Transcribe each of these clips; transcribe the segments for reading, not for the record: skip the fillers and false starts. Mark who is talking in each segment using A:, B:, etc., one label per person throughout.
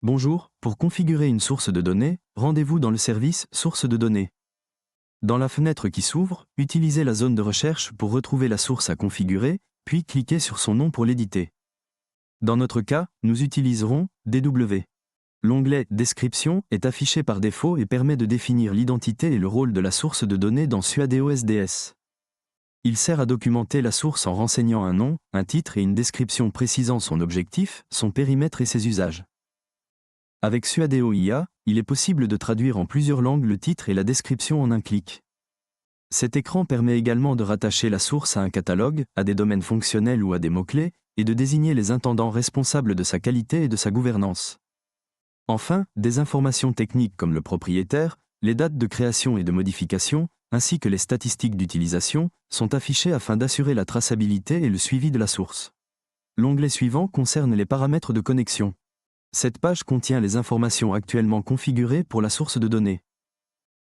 A: Bonjour, pour configurer une source de données, rendez-vous dans le service Source de données. Dans la fenêtre qui s'ouvre, utilisez la zone de recherche pour retrouver la source à configurer, puis cliquez sur son nom pour l'éditer. Dans notre cas, nous utiliserons DW. L'onglet Description est affiché par défaut et permet de définir l'identité et le rôle de la source de données dans Suadeo SDS. Il sert à documenter la source en renseignant un nom, un titre et une description précisant son objectif, son périmètre et ses usages. Avec Suadeo IA, il est possible de traduire en plusieurs langues le titre et la description en un clic. Cet écran permet également de rattacher la source à un catalogue, à des domaines fonctionnels ou à des mots-clés, et de désigner les intendants responsables de sa qualité et de sa gouvernance. Enfin, des informations techniques comme le propriétaire, les dates de création et de modification, ainsi que les statistiques d'utilisation, sont affichées afin d'assurer la traçabilité et le suivi de la source. L'onglet suivant concerne les paramètres de connexion. Cette page contient les informations actuellement configurées pour la source de données.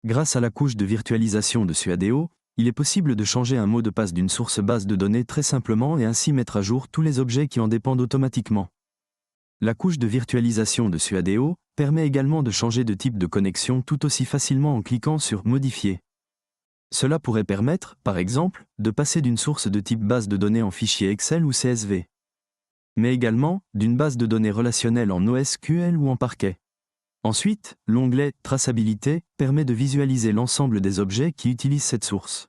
A: Grâce à la couche de virtualisation de Suadeo, il est possible de changer un mot de passe d'une source base de données très simplement et ainsi mettre à jour tous les objets qui en dépendent automatiquement. La couche de virtualisation de Suadeo permet également de changer de type de connexion tout aussi facilement en cliquant sur « Modifier ». Cela pourrait permettre, par exemple, de passer d'une source de type base de données en fichier Excel ou CSV. Mais également d'une base de données relationnelle en NoSQL ou en Parquet. Ensuite, l'onglet « Traçabilité » permet de visualiser l'ensemble des objets qui utilisent cette source.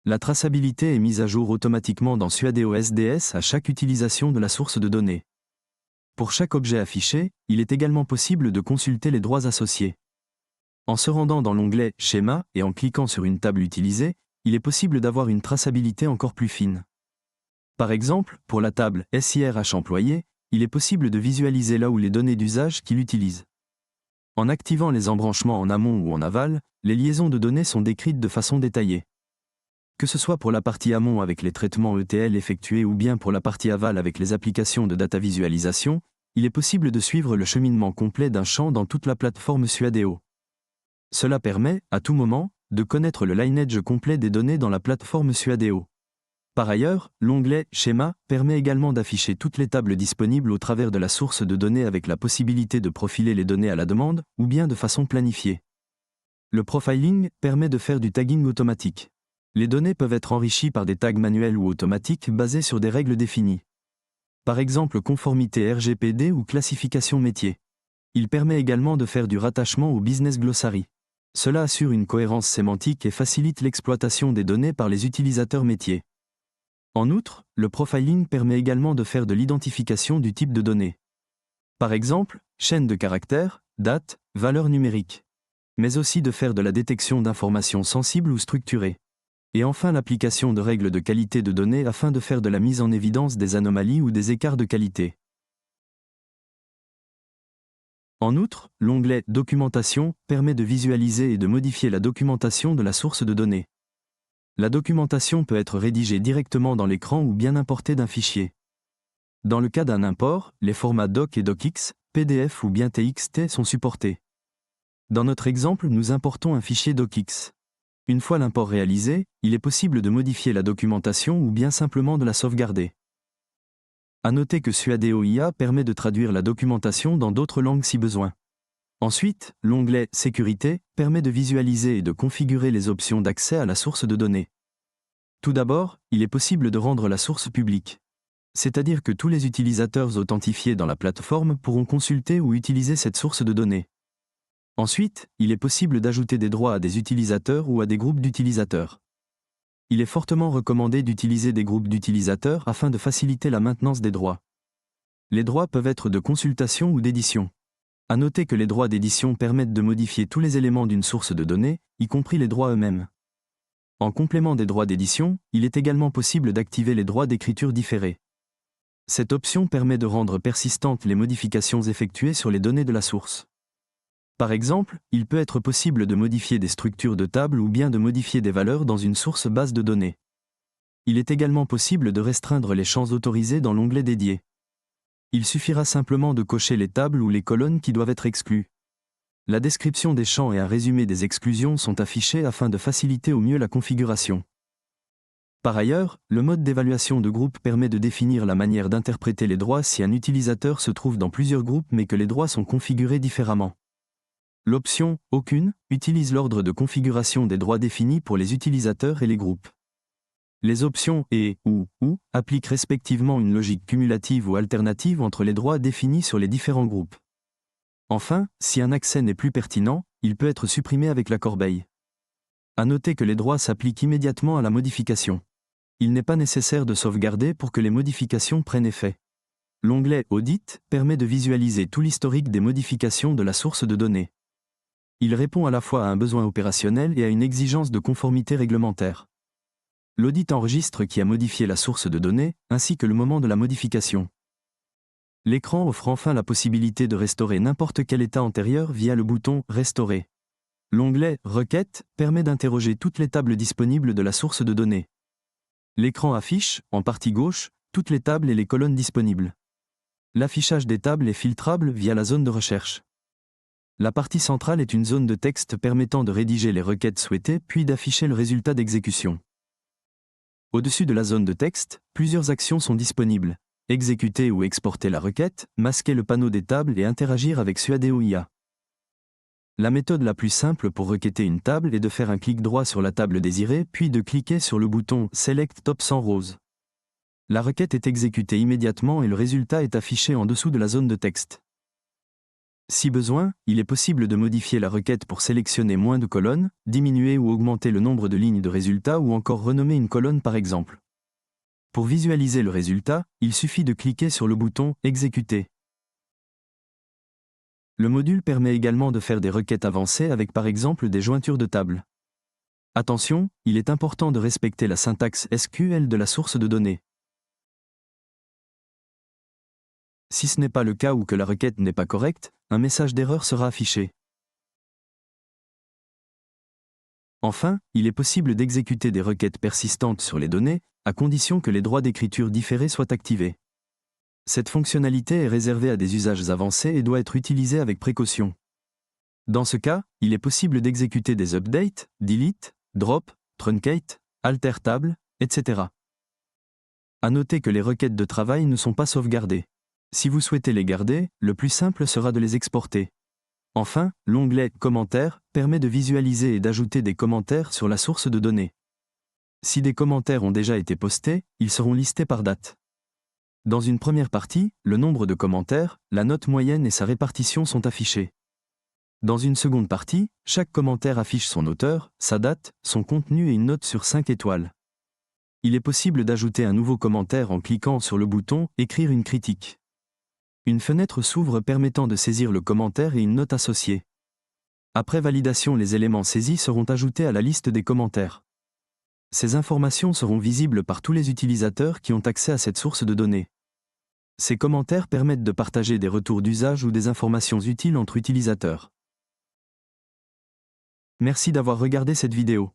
A: La traçabilité est mise à jour automatiquement dans Suadeo SDS à chaque utilisation de la source de données. Pour chaque objet affiché, il est également possible de consulter les droits associés. En se rendant dans l'onglet « Schéma » et en cliquant sur une table utilisée, il est possible d'avoir une traçabilité encore plus fine. Par exemple, pour la table SIRH employé, il est possible de visualiser là où les données d'usage qu'il utilise. En activant les embranchements en amont ou en aval, les liaisons de données sont décrites de façon détaillée. Que ce soit pour la partie amont avec les traitements ETL effectués ou bien pour la partie aval avec les applications de data visualisation, il est possible de suivre le cheminement complet d'un champ dans toute la plateforme Suadeo. Cela permet, à tout moment, de connaître le lineage complet des données dans la plateforme Suadeo. Par ailleurs, l'onglet « Schéma » permet également d'afficher toutes les tables disponibles au travers de la source de données avec la possibilité de profiler les données à la demande, ou bien de façon planifiée. Le profiling permet de faire du tagging automatique. Les données peuvent être enrichies par des tags manuels ou automatiques basés sur des règles définies. Par exemple conformité RGPD ou classification métier. Il permet également de faire du rattachement au Business Glossary. Cela assure une cohérence sémantique et facilite l'exploitation des données par les utilisateurs métiers. En outre, le profiling permet également de faire de l'identification du type de données. Par exemple, chaîne de caractères, date, valeur numérique. Mais aussi de faire de la détection d'informations sensibles ou structurées. Et enfin l'application de règles de qualité de données afin de faire de la mise en évidence des anomalies ou des écarts de qualité. En outre, l'onglet « Documentation » permet de visualiser et de modifier la documentation de la source de données. La documentation peut être rédigée directement dans l'écran ou bien importée d'un fichier. Dans le cas d'un import, les formats doc et docx, PDF ou bien TXT sont supportés. Dans notre exemple, nous importons un fichier docx. Une fois l'import réalisé, il est possible de modifier la documentation ou bien simplement de la sauvegarder. À noter que Suadeo IA permet de traduire la documentation dans d'autres langues si besoin. Ensuite, l'onglet « Sécurité » permet de visualiser et de configurer les options d'accès à la source de données. Tout d'abord, il est possible de rendre la source publique. C'est-à-dire que tous les utilisateurs authentifiés dans la plateforme pourront consulter ou utiliser cette source de données. Ensuite, il est possible d'ajouter des droits à des utilisateurs ou à des groupes d'utilisateurs. Il est fortement recommandé d'utiliser des groupes d'utilisateurs afin de faciliter la maintenance des droits. Les droits peuvent être de consultation ou d'édition. À noter que les droits d'édition permettent de modifier tous les éléments d'une source de données, y compris les droits eux-mêmes. En complément des droits d'édition, il est également possible d'activer les droits d'écriture différés. Cette option permet de rendre persistantes les modifications effectuées sur les données de la source. Par exemple, il peut être possible de modifier des structures de table ou bien de modifier des valeurs dans une source base de données. Il est également possible de restreindre les champs autorisés dans l'onglet dédié. Il suffira simplement de cocher les tables ou les colonnes qui doivent être exclues. La description des champs et un résumé des exclusions sont affichés afin de faciliter au mieux la configuration. Par ailleurs, le mode d'évaluation de groupe permet de définir la manière d'interpréter les droits si un utilisateur se trouve dans plusieurs groupes mais que les droits sont configurés différemment. L'option « Aucune » utilise l'ordre de configuration des droits définis pour les utilisateurs et les groupes. Les options « Et » ou « Ou » appliquent respectivement une logique cumulative ou alternative entre les droits définis sur les différents groupes. Enfin, si un accès n'est plus pertinent, il peut être supprimé avec la corbeille. À noter que les droits s'appliquent immédiatement à la modification. Il n'est pas nécessaire de sauvegarder pour que les modifications prennent effet. L'onglet « Audit » permet de visualiser tout l'historique des modifications de la source de données. Il répond à la fois à un besoin opérationnel et à une exigence de conformité réglementaire. L'audit enregistre qui a modifié la source de données, ainsi que le moment de la modification. L'écran offre enfin la possibilité de restaurer n'importe quel état antérieur via le bouton « Restaurer ». L'onglet « Requête » permet d'interroger toutes les tables disponibles de la source de données. L'écran affiche, en partie gauche, toutes les tables et les colonnes disponibles. L'affichage des tables est filtrable via la zone de recherche. La partie centrale est une zone de texte permettant de rédiger les requêtes souhaitées puis d'afficher le résultat d'exécution. Au-dessus de la zone de texte, plusieurs actions sont disponibles. Exécuter ou exporter la requête, masquer le panneau des tables et interagir avec Suadeo IA. La méthode la plus simple pour requêter une table est de faire un clic droit sur la table désirée puis de cliquer sur le bouton « Select Top » en rose. La requête est exécutée immédiatement et le résultat est affiché en dessous de la zone de texte. Si besoin, il est possible de modifier la requête pour sélectionner moins de colonnes, diminuer ou augmenter le nombre de lignes de résultats ou encore renommer une colonne par exemple. Pour visualiser le résultat, il suffit de cliquer sur le bouton « Exécuter ». Le module permet également de faire des requêtes avancées avec par exemple des jointures de tables. Attention, il est important de respecter la syntaxe SQL de la source de données. Si ce n'est pas le cas ou que la requête n'est pas correcte, un message d'erreur sera affiché. Enfin, il est possible d'exécuter des requêtes persistantes sur les données, à condition que les droits d'écriture différés soient activés. Cette fonctionnalité est réservée à des usages avancés et doit être utilisée avec précaution. Dans ce cas, il est possible d'exécuter des updates, delete, drop, truncate, alter table, etc. À noter que les requêtes de travail ne sont pas sauvegardées. Si vous souhaitez les garder, le plus simple sera de les exporter. Enfin, l'onglet « Commentaires » permet de visualiser et d'ajouter des commentaires sur la source de données. Si des commentaires ont déjà été postés, ils seront listés par date. Dans une première partie, le nombre de commentaires, la note moyenne et sa répartition sont affichés. Dans une seconde partie, chaque commentaire affiche son auteur, sa date, son contenu et une note sur 5 étoiles. Il est possible d'ajouter un nouveau commentaire en cliquant sur le bouton « Écrire une critique ». Une fenêtre s'ouvre permettant de saisir le commentaire et une note associée. Après validation, les éléments saisis seront ajoutés à la liste des commentaires. Ces informations seront visibles par tous les utilisateurs qui ont accès à cette source de données. Ces commentaires permettent de partager des retours d'usage ou des informations utiles entre utilisateurs. Merci d'avoir regardé cette vidéo.